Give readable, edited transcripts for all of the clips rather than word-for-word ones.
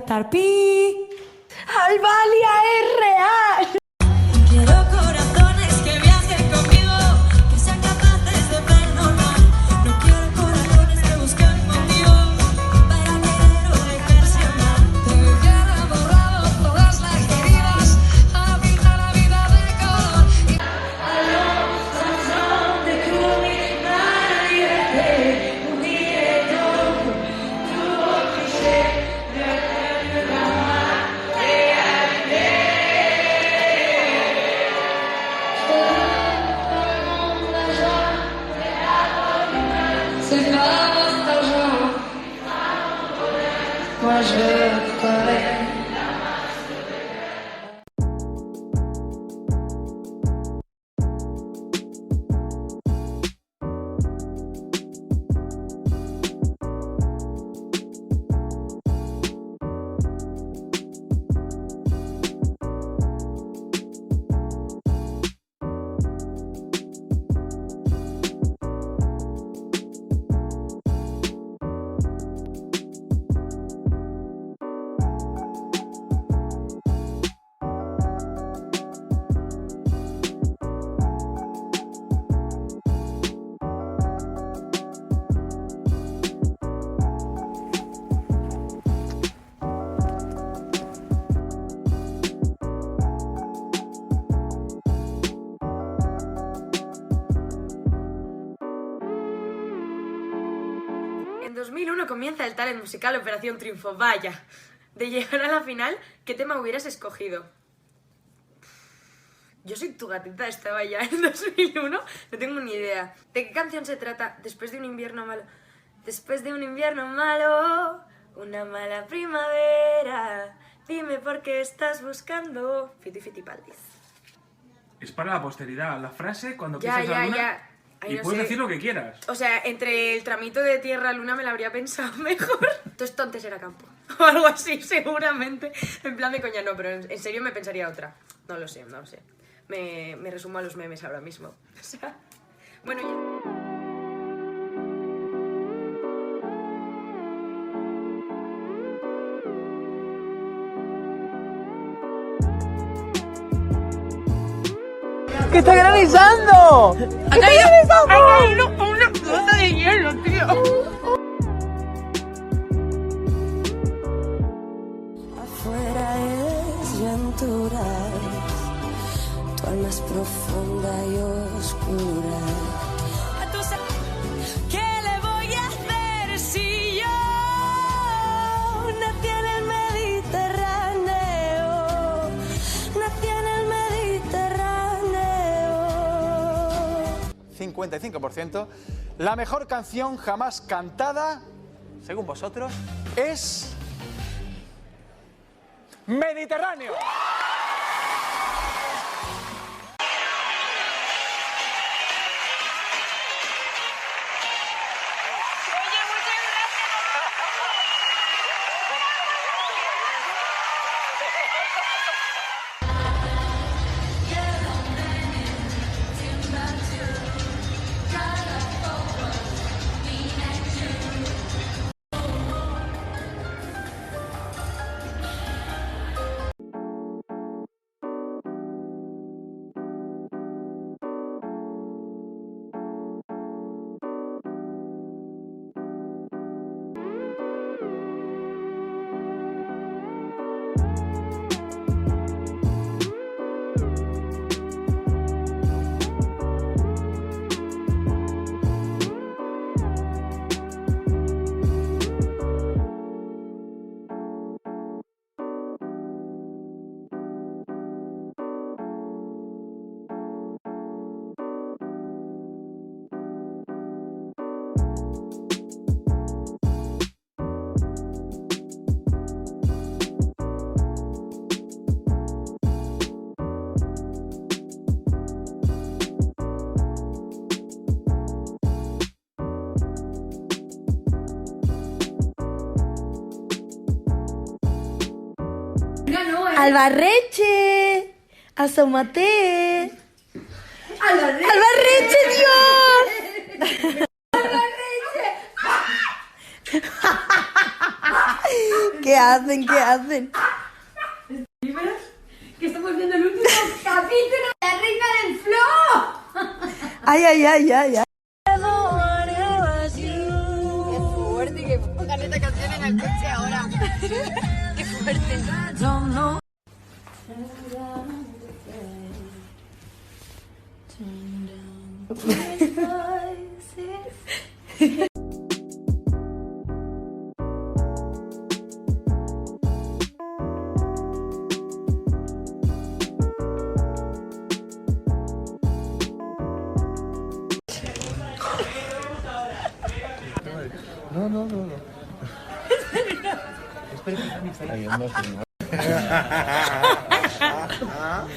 estar pi. Albalia es real. Quiero corazones que viajen conmigo, que sean capaces de perdonar. No quiero corazones que buscan motivo para querer o dejarse amar. Te quedan borrados todas las heridas, a pintar la vida de color. C'est pas nostalgique. Moi je veux parler. En 2001 comienza el talent musical Operación Triunfo. Vaya, de llegar a la final, ¿qué tema hubieras escogido? Yo soy tu gatita, estaba ya en 2001, no tengo ni idea. ¿De qué canción se trata? Después de un invierno malo. Después de un invierno malo, una mala primavera. Dime por qué estás buscando. Fiti Fiti Paldis. Es para la posteridad. La frase, cuando Ya, piensas ya, la luna, ya. Ay, y no puedes sé. decir lo que quieras. O sea, entre el tramito de tierra a luna me lo habría pensado mejor. Entonces tontes era campo. O algo así, seguramente. En plan de coña, no, pero en serio me pensaría otra. No lo sé, no lo sé. Me resumo a los memes ahora mismo. O sea, bueno, ya. ¡Que está granizando! ¡Ha caído una pelota de hielo, tío! Afuera es venturas, tu alma es profunda y oscura. ¿Qué le voy a hacer si yo nací en el Mediterráneo? Nací en el Mediterráneo. 55%. La mejor canción jamás cantada, según vosotros, es Mediterráneo. ¡Albarreche! ¡Asómate! ¡Albarreche, Dios! ¿Qué hacen? ¿Qué hacen? Que estamos viendo el último capítulo de La Reina del Flow. Ay, ay, ay, ay, ay.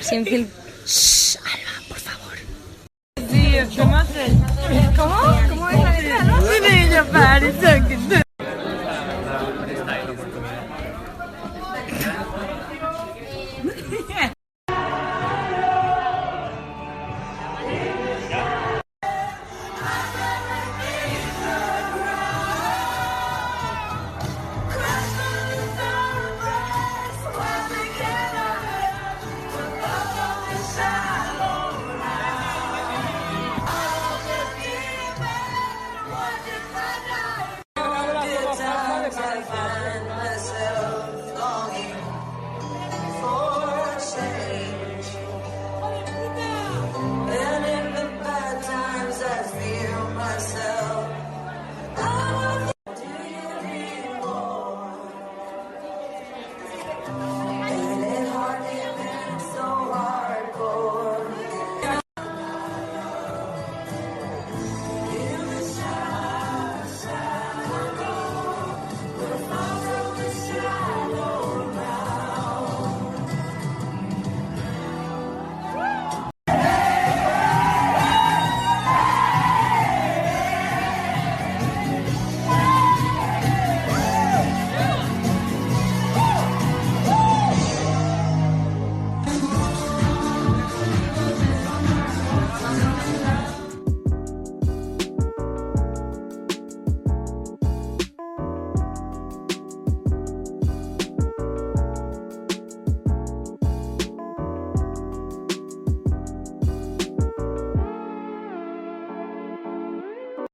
Sin fil... Shh, Alba, por favor. ¿Cómo? ¿Cómo es la letra, no?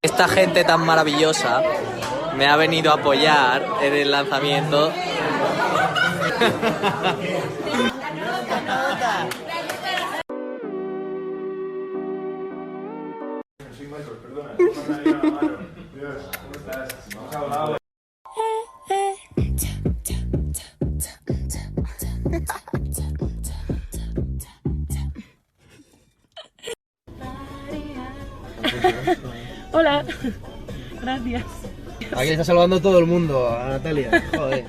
Esta gente tan maravillosa me ha venido a apoyar en el lanzamiento. Hola. Gracias. Aquí está salvando todo el mundo, a Natalia. Joder.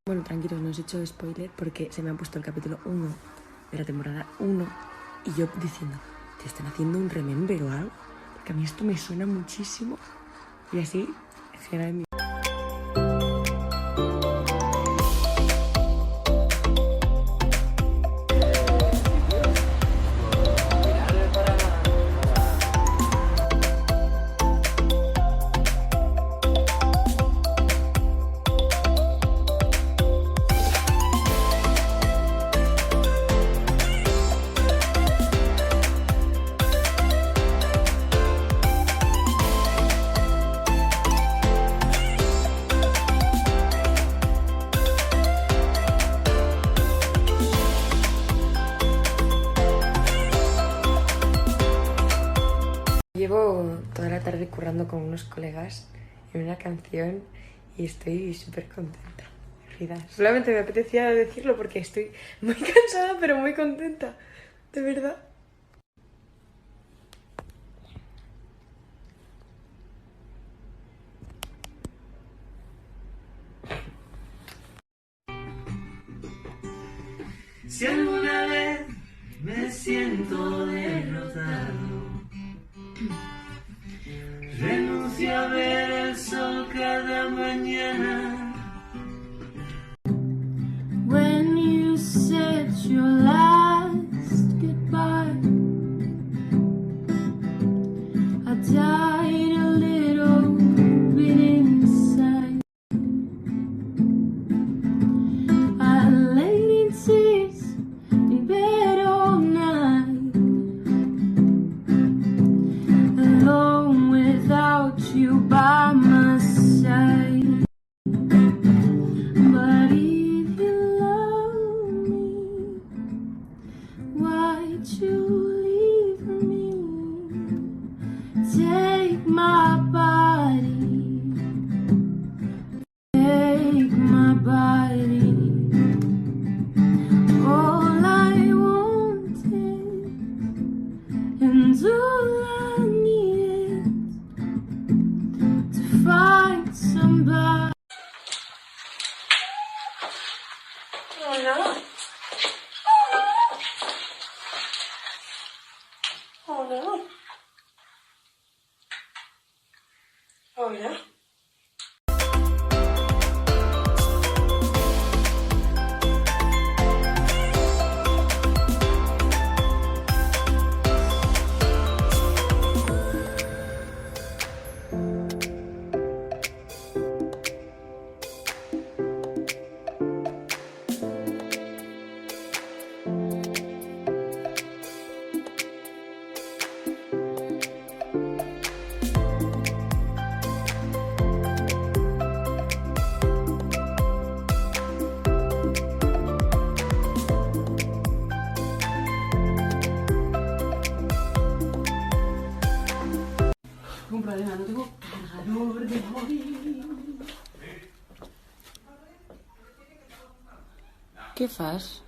Bueno, tranquilos, no os he hecho spoiler porque se me ha puesto el capítulo 1 de la temporada 1 y yo diciendo, ¿te están haciendo un remember o algo? Porque a mí esto me suena muchísimo y así, escena de mi... Llevo toda la tarde currando con unos colegas en una canción y estoy súper contenta. Solamente me apetecía decirlo porque estoy muy cansada pero muy contenta, de verdad. Si alguna vez me siento derrotado, renuncio a ver el sol cada mañana. When you said your last goodbye, I died a little bit inside. I lay in tears in bed all night, alone without you by my side. But if you love me, why'd you leave me? Take my body, take my body. All I wanted and all I needed to find somebody. Hola. Hola. Hola. Un problema, no tengo cargador de móvil. Què fas?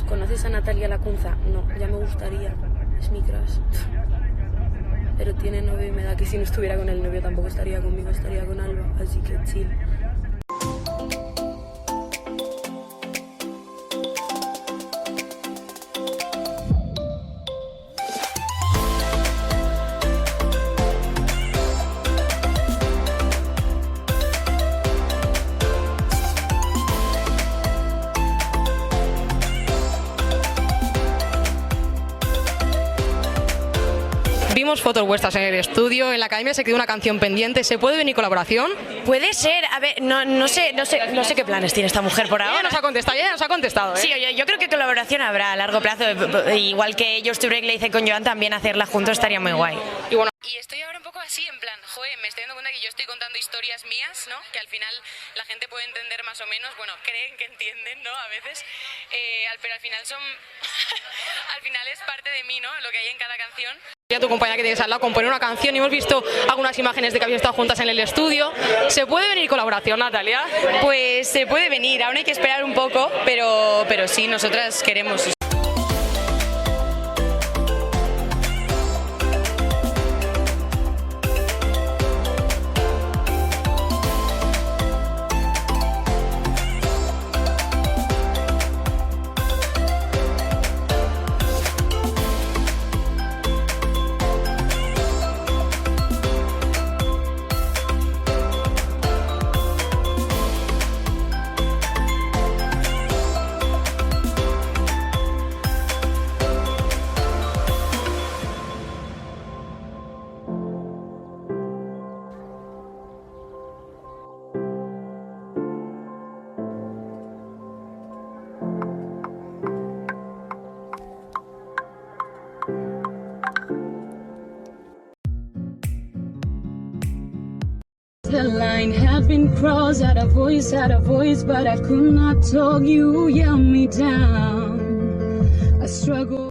¿Conoces a Natalia Lacunza? No, ya me gustaría. Es mi crush. Pero tiene novio y me da que si no estuviera con el novio tampoco estaría conmigo, estaría con Alba. Así que chill. Vimos fotos vuestras en el estudio, en la academia se quedó una canción pendiente. ¿Se puede venir colaboración? Puede ser, a ver, no sé qué planes tiene esta mujer por Ella ahora. nos ha contestado, ¿eh? Sí, yo creo que colaboración habrá a largo plazo. Igual que Yours to Break le hice con Joan, también hacerla juntos estaría muy guay. Y bueno, Y estoy ahora un poco así, en plan, joder, me estoy dando cuenta que yo estoy contando historias mías, ¿no? Que al final la gente puede entender más o menos, bueno, creen que entienden, ¿no? A veces, pero al final son, al final es parte de mí, ¿no? Lo que hay en cada canción. a tu compañera que tienes al lado componer una canción y hemos visto algunas imágenes de que habéis estado juntas en el estudio. ¿Se puede venir colaboración, Natalia? Pues se puede venir, aún hay que esperar un poco, pero sí, nosotras queremos. the line had been crossed. Had a voice, but I could not talk. You yelled me down. I struggle.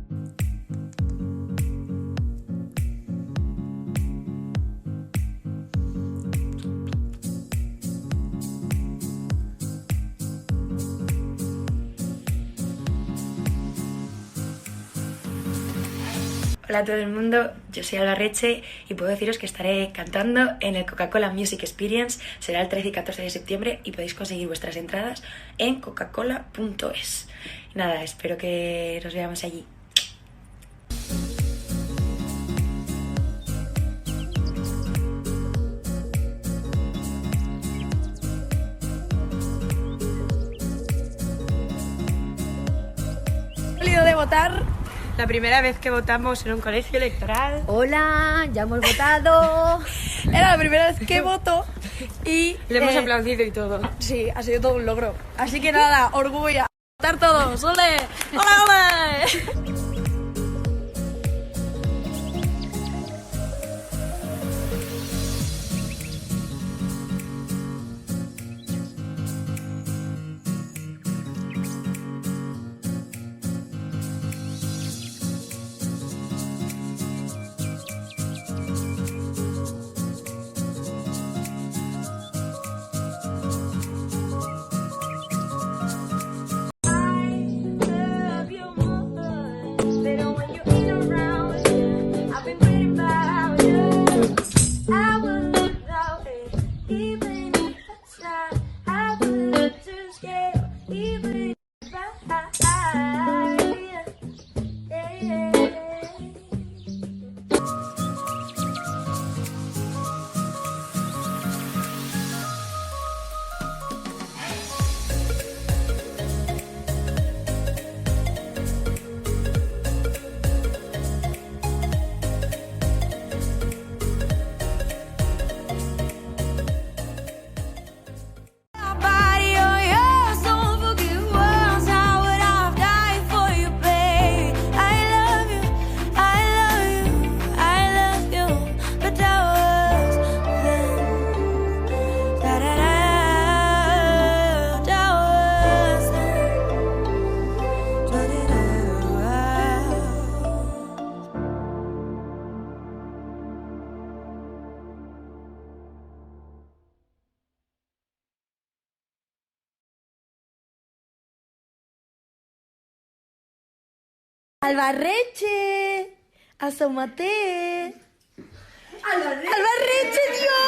Hola a todo el mundo, yo soy Alba Reche y puedo deciros que estaré cantando en el Coca-Cola Music Experience. Será el 13 y 14 de septiembre y podéis conseguir vuestras entradas en coca-cola.es. Nada, espero que nos veamos allí. He salido de votar. La primera vez que votamos en un colegio electoral. Hola, ya hemos votado. Era la primera vez que voto y le hemos aplaudido y todo. Sí, ha sido todo un logro. Así que nada, orgullo. ¡Votar todos! ¡Ole! ¡Ole, ole! Alba Reche, asómate. Alba Reche, Dios.